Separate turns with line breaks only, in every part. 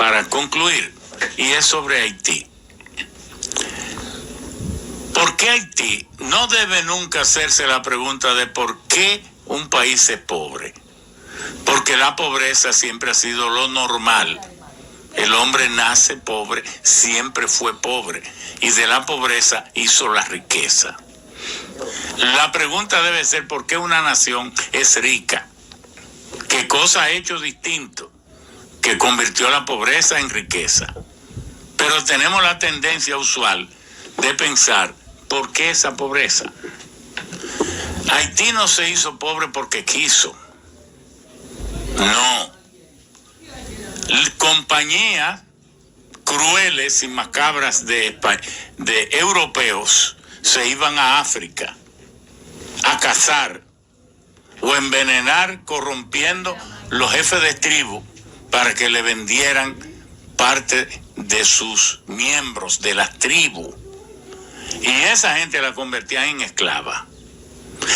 para concluir, y es sobre Haití. ¿Por qué Haití? No debe nunca hacerse la pregunta de por qué un país es pobre. Porque la pobreza siempre ha sido lo normal. El hombre nace pobre, siempre fue pobre, y de la pobreza hizo la riqueza. La pregunta debe ser por qué una nación es rica. ¿Qué cosa ha hecho distinto que convirtió la pobreza en riqueza? Pero tenemos la tendencia usual de pensar, ¿por qué esa pobreza? Haití no se hizo pobre porque quiso. No. Compañías crueles y macabras de europeos se iban a África a cazar o envenenar, corrompiendo los jefes de tribu para que le vendieran parte de sus miembros de las tribus. Y esa gente la convertían en esclava.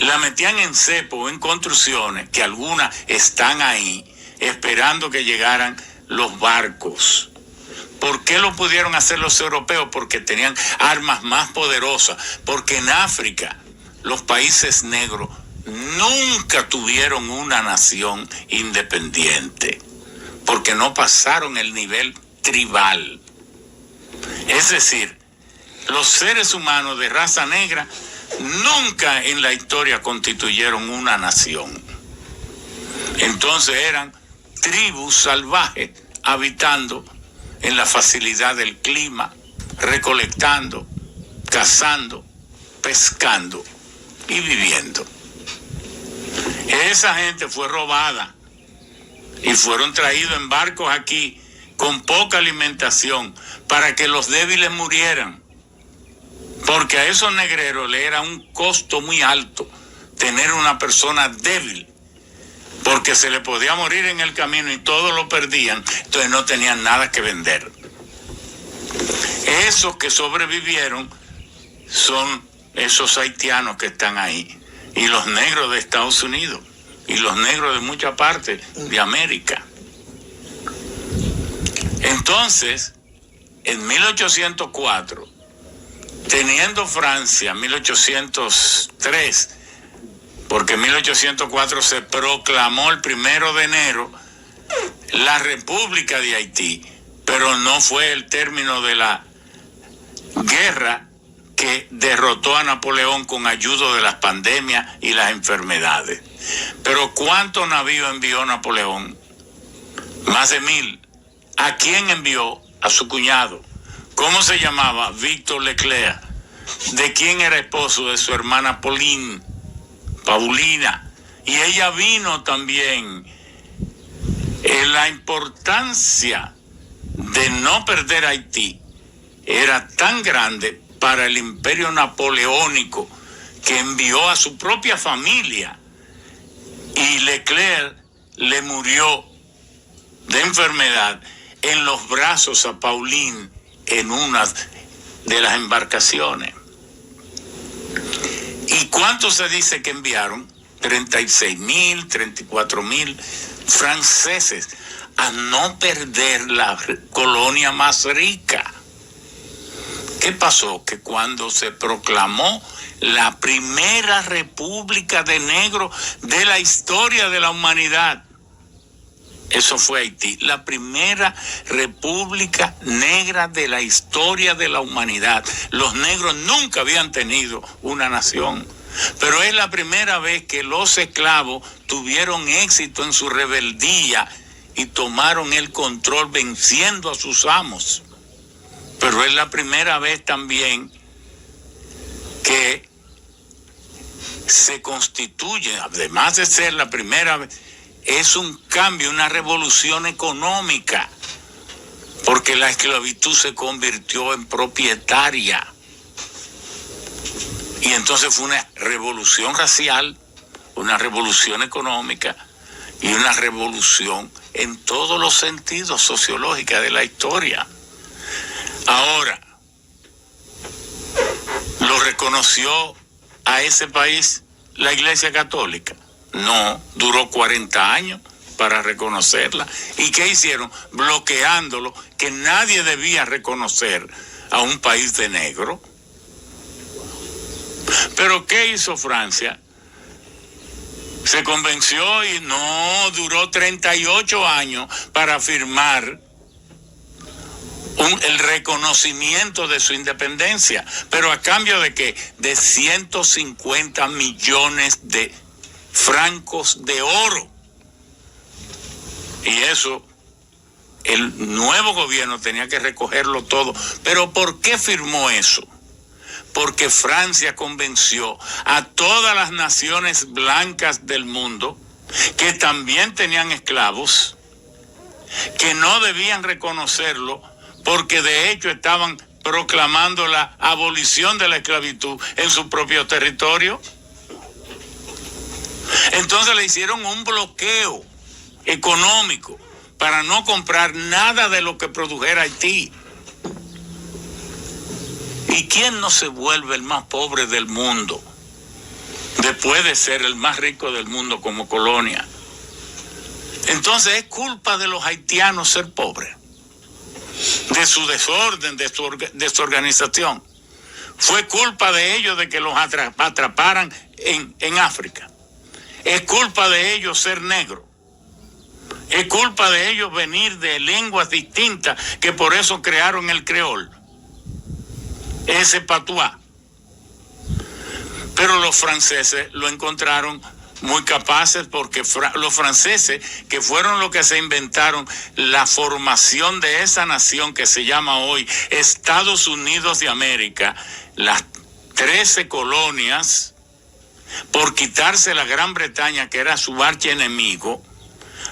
La metían en cepo o en construcciones, que algunas están ahí, esperando que llegaran los barcos. ¿Por qué lo pudieron hacer los europeos? Porque tenían armas más poderosas. Porque en África los países negros nunca tuvieron una nación independiente. Porque no pasaron el nivel tribal. Es decir, los seres humanos de raza negra nunca en la historia constituyeron una nación. Entonces eran tribus salvajes habitando en la facilidad del clima, recolectando, cazando, pescando y viviendo. Esa gente fue robada y fueron traídos en barcos aquí con poca alimentación para que los débiles murieran. Porque a esos negreros le era un costo muy alto tener una persona débil, porque se le podía morir en el camino y todos lo perdían, entonces no tenían nada que vender. Esos que sobrevivieron son esos haitianos que están ahí, y los negros de Estados Unidos, y los negros de muchas partes de América. Entonces, en 1804, teniendo Francia, 1803, porque en 1804 se proclamó el 1 de enero la República de Haití, pero no fue el término de la guerra que derrotó a Napoleón con ayuda de las pandemias y las enfermedades. Pero ¿cuántos navíos envió Napoleón? Más de 1000. ¿A quién envió? A su cuñado. ¿Cómo se llamaba? Víctor Leclerc. ¿De quién era esposo? De su hermana Paulina. Y ella vino también. La importancia de no perder Haití era tan grande para el imperio napoleónico que envió a su propia familia, y Leclerc le murió de enfermedad en los brazos a Pauline en una de las embarcaciones. ¿Y cuánto se dice que enviaron? 36,000, 34,000 franceses a no perder la colonia más rica. ¿Qué pasó? Que cuando se proclamó la primera república de negros de la historia de la humanidad, eso fue Haití, la primera república negra de la historia de la humanidad. Los negros nunca habían tenido una nación, pero es la primera vez que los esclavos tuvieron éxito en su rebeldía y tomaron el control venciendo a sus amos. Pero es la primera vez también que se constituye, además de ser la primera vez, es un cambio, una revolución económica, porque la esclavitud se convirtió en propietaria. Y entonces fue una revolución racial, una revolución económica y una revolución en todos los sentidos sociológicos de la historia. Ahora, ¿lo reconoció a ese país la Iglesia Católica? No, duró 40 años para reconocerla. ¿Y qué hicieron? Bloqueándolo, que nadie debía reconocer a un país de negro. Pero ¿qué hizo Francia? Se convenció y no, duró 38 años para firmar el reconocimiento de su independencia. ¿Pero a cambio de qué? De 150 millones de francos de oro. Y eso, el nuevo gobierno tenía que recogerlo todo. ¿Pero por qué firmó eso? Porque Francia convenció a todas las naciones blancas del mundo, que también tenían esclavos, que no debían reconocerlo, porque de hecho estaban proclamando la abolición de la esclavitud en su propio territorio. Entonces le hicieron un bloqueo económico para no comprar nada de lo que produjera Haití. ¿Y quién no se vuelve el más pobre del mundo después de ser el más rico del mundo como colonia? Entonces es culpa de los haitianos ser pobres, de su desorden, de su organización. Fue culpa de ellos de que los atraparan en África. Es culpa de ellos ser negros. Es culpa de ellos venir de lenguas distintas, que por eso crearon el creol, ese patuá. Pero los franceses lo encontraron muy capaces, porque los franceses, que fueron los que se inventaron la formación de esa nación que se llama hoy Estados Unidos de América, las 13 colonias, por quitarse la Gran Bretaña, que era su archienemigo,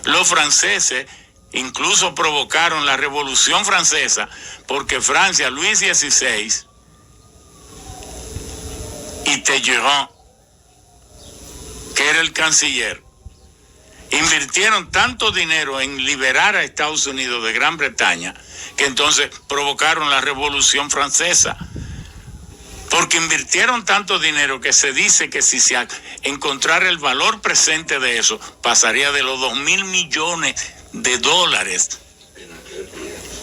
los franceses incluso provocaron la Revolución Francesa, porque Francia, Luis XVI y Talleyrand, que era el canciller, invirtieron tanto dinero en liberar a Estados Unidos de Gran Bretaña, que entonces provocaron la Revolución Francesa. Porque invirtieron tanto dinero que se dice que si se encontrara el valor presente de eso, pasaría de los 2.000 millones de dólares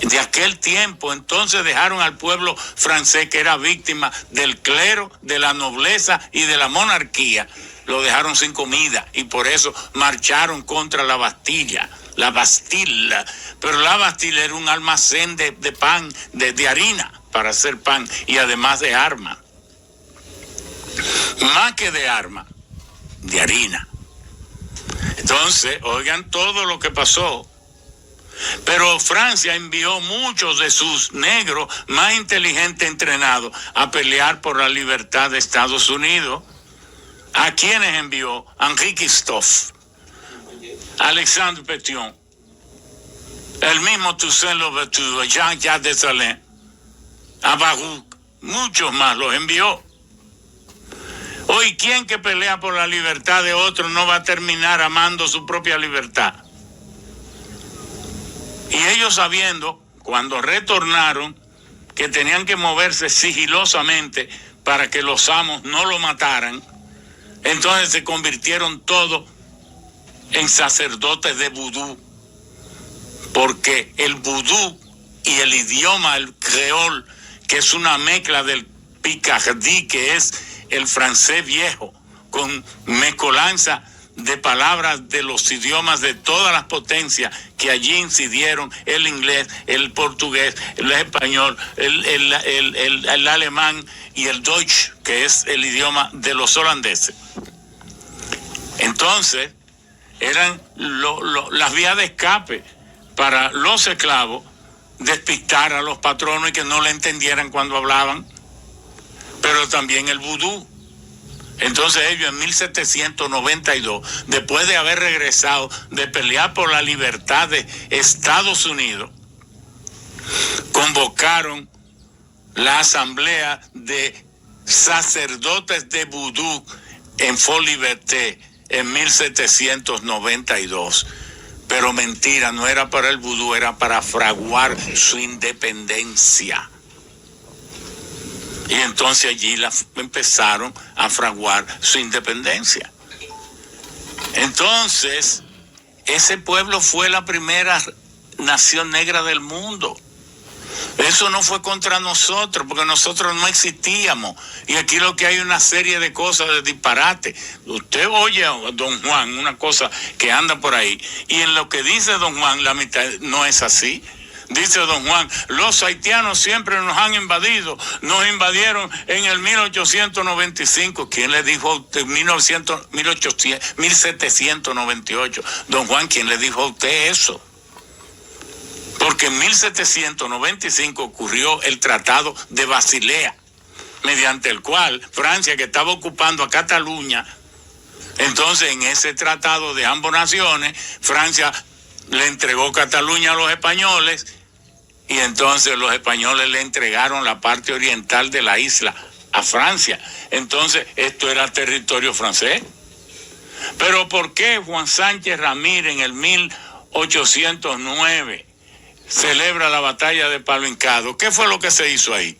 de aquel tiempo. Entonces dejaron al pueblo francés, que era víctima del clero, de la nobleza y de la monarquía, lo dejaron sin comida, y por eso marcharon contra la Bastilla, la Bastilla. Pero la Bastilla era un almacén de pan, de harina para hacer pan, y además de armas. Más que de armas, de harina. Entonces, oigan todo lo que pasó. Pero Francia envió muchos de sus negros más inteligentes, entrenados, a pelear por la libertad de Estados Unidos. ¿A quiénes envió? Henri Christophe, Alexandre Pétion, el mismo Toussaint Louverture, Jean-Jacques Dessalines, a Baruch, muchos más los envió. Hoy, ¿quién que pelea por la libertad de otro no va a terminar amando su propia libertad? Y ellos, sabiendo, cuando retornaron, que tenían que moverse sigilosamente para que los amos no lo mataran, entonces se convirtieron todos en sacerdotes de vudú, porque el vudú y el idioma, el creol, que es una mezcla del picardí, que es el francés viejo, con mezcolanza de palabras de los idiomas de todas las potencias que allí incidieron: el inglés, el portugués, el español, el alemán y el Deutsch, que es el idioma de los holandeses. Entonces, eran las vías de escape para los esclavos, despistar a los patronos y que no le entendieran cuando hablaban. Pero también el vudú. Entonces ellos en 1792, después de haber regresado de pelear por la libertad de Estados Unidos, convocaron la asamblea de sacerdotes de vudú en Fort-Liberté en 1792. Pero mentira, no era para el vudú, era para fraguar su independencia. Y entonces allí empezaron a fraguar su independencia. Entonces, ese pueblo fue la primera nación negra del mundo. Eso no fue contra nosotros, porque nosotros no existíamos. Y aquí lo que hay es una serie de cosas de disparate. Usted oye a don Juan, una cosa que anda por ahí, y en lo que dice don Juan, la mitad no es así. Dice don Juan, los haitianos siempre nos han invadido, nos invadieron en el 1895. ¿Quién le dijo a usted? 1798. Don Juan, ¿quién le dijo a usted eso? Porque en 1795 ocurrió el Tratado de Basilea, mediante el cual Francia, que estaba ocupando a Cataluña, entonces en ese tratado de ambas naciones, Francia le entregó Cataluña a los españoles, y entonces los españoles le entregaron la parte oriental de la isla a Francia. Entonces esto era territorio francés. Pero ¿por qué Juan Sánchez Ramírez en el 1809 celebra la batalla de Palo Hincado? ¿Qué fue lo que se hizo ahí?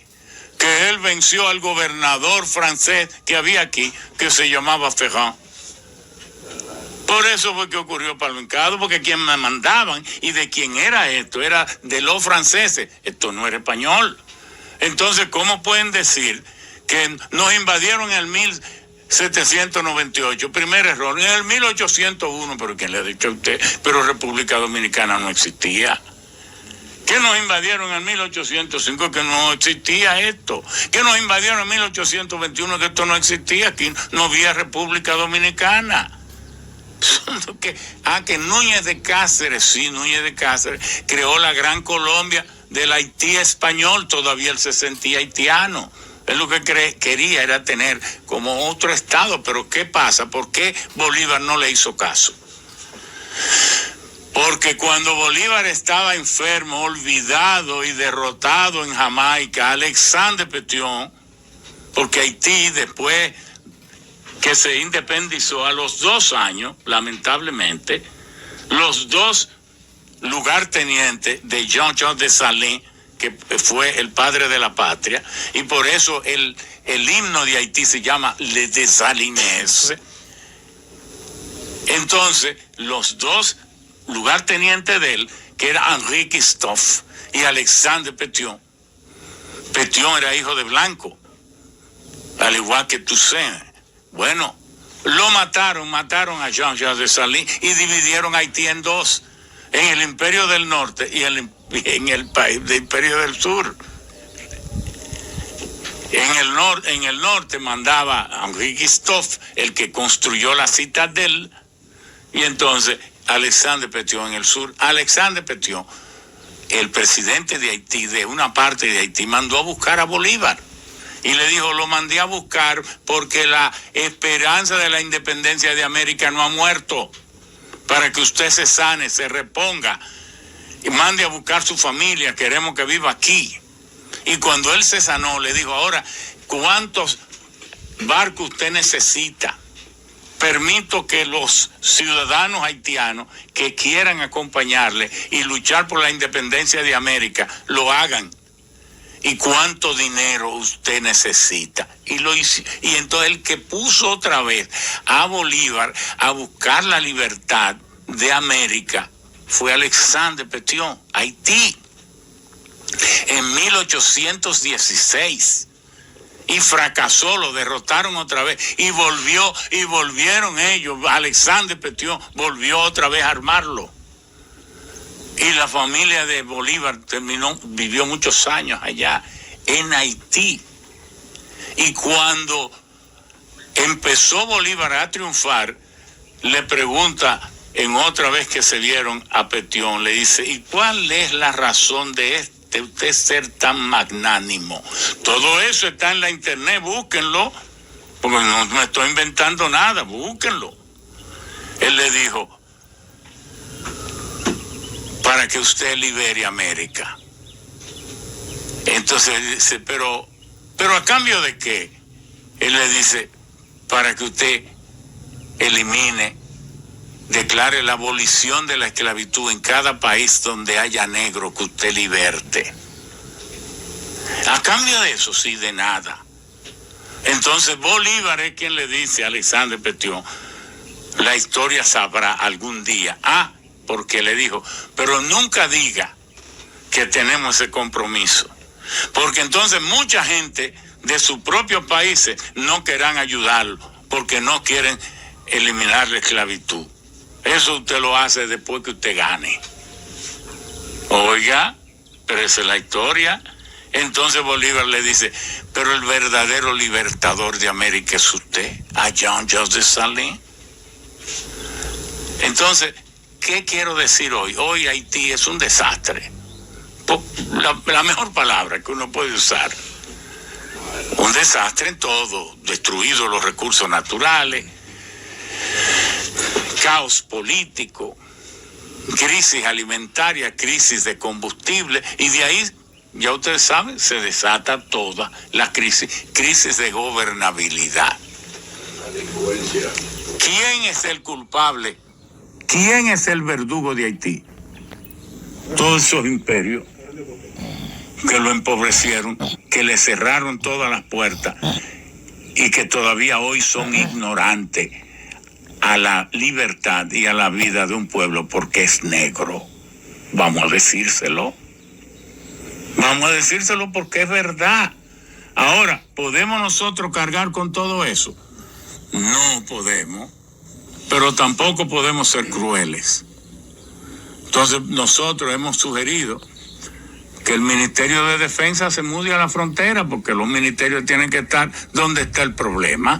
Que él venció al gobernador francés que había aquí, que se llamaba Ferrand. Por eso fue que ocurrió Palo Hincado, porque quien me mandaban y de quién era esto, era de los franceses. Esto no era español. Entonces, ¿cómo pueden decir que nos invadieron en el 1798? Primer error. En el 1801, pero ¿quién le ha dicho a usted? Pero República Dominicana no existía. Que nos invadieron en 1805, que no existía esto. Que nos invadieron en 1821, que esto no existía. Aquí no había República Dominicana. Que Núñez de Cáceres, sí, Núñez de Cáceres creó la Gran Colombia del Haití español. Todavía él se sentía haitiano. Él lo que quería era tener como otro estado. Pero ¿qué pasa? ¿Por qué Bolívar no le hizo caso? Porque cuando Bolívar estaba enfermo, olvidado y derrotado en Jamaica, Alexandre Pétion, porque Haití, después que se independizó, a los 2 años, lamentablemente, los 2 lugartenientes de Jean-Jacques Dessalines, que fue el padre de la patria, y por eso el himno de Haití se llama Les Dessalines. Entonces, los 2 lugartenientes de él, que era Henri Christophe y Alexandre Pétion. Pétion era hijo de blanco, al igual que Toussaint. Bueno, lo mataron a Jean-Jacques Dessalines y dividieron Haití en 2, en el Imperio del Norte y en el país del Imperio del Sur. En el norte mandaba Henri Christophe, el que construyó la Citadel, y entonces Alexandre Pétion en el sur. Alexandre Pétion, el presidente de Haití, de una parte de Haití, mandó a buscar a Bolívar. Y le dijo, lo mandé a buscar porque la esperanza de la independencia de América no ha muerto. Para que usted se sane, se reponga y mande a buscar su familia, queremos que viva aquí. Y cuando él se sanó, le dijo, ahora, ¿cuántos barcos usted necesita? Permito que los ciudadanos haitianos que quieran acompañarle y luchar por la independencia de América, lo hagan. ¿Y cuánto dinero usted necesita? Y lo hizo. Y entonces el que puso otra vez a Bolívar a buscar la libertad de América fue Alexandre Pétion, Haití, en 1816. Y fracasó, lo derrotaron otra vez. Y volvieron ellos. Alexandre Pétion volvió otra vez a armarlo. Y la familia de Bolívar vivió muchos años allá en Haití. Y cuando empezó Bolívar a triunfar, le pregunta en otra vez que se vieron a Pétion, le dice, ¿y cuál es la razón de usted ser tan magnánimo? Todo eso está en la internet, búsquenlo, porque no me estoy inventando nada, búsquenlo. Él le dijo, para que usted libere América. Entonces dice, pero ¿a cambio de qué? Él le dice, para que usted declare la abolición de la esclavitud en cada país donde haya negro, que usted liberte. A cambio de eso, sí, de nada. Entonces Bolívar es quien le dice a Alexandre Pétion, La historia sabrá algún día. Porque le dijo, pero nunca diga que tenemos ese compromiso. Porque entonces mucha gente de sus propios países no querrán ayudarlo, porque no quieren eliminar la esclavitud. Eso usted lo hace después que usted gane. Oiga, pero esa es la historia. Entonces Bolívar le dice, pero el verdadero libertador de América es usted, a Jean-Jacques Dessalines. Entonces, ¿qué quiero decir hoy? Hoy Haití es un desastre. La mejor palabra que uno puede usar. Un desastre en todo, destruidos los recursos naturales, caos político, crisis alimentaria, crisis de combustible, y de ahí, ya ustedes saben, se desata toda la crisis de gobernabilidad. ¿Quién es el culpable? ¿Quién es el verdugo de Haití? Todos esos imperios que lo empobrecieron, que le cerraron todas las puertas y que todavía hoy son ignorantes a la libertad y a la vida de un pueblo porque es negro. Vamos a decírselo. Vamos a decírselo porque es verdad. Ahora, ¿podemos nosotros cargar con todo eso? No podemos, pero tampoco podemos ser crueles. Entonces, nosotros hemos sugerido que el Ministerio de Defensa se mude a la frontera, porque los ministerios tienen que estar donde está el problema.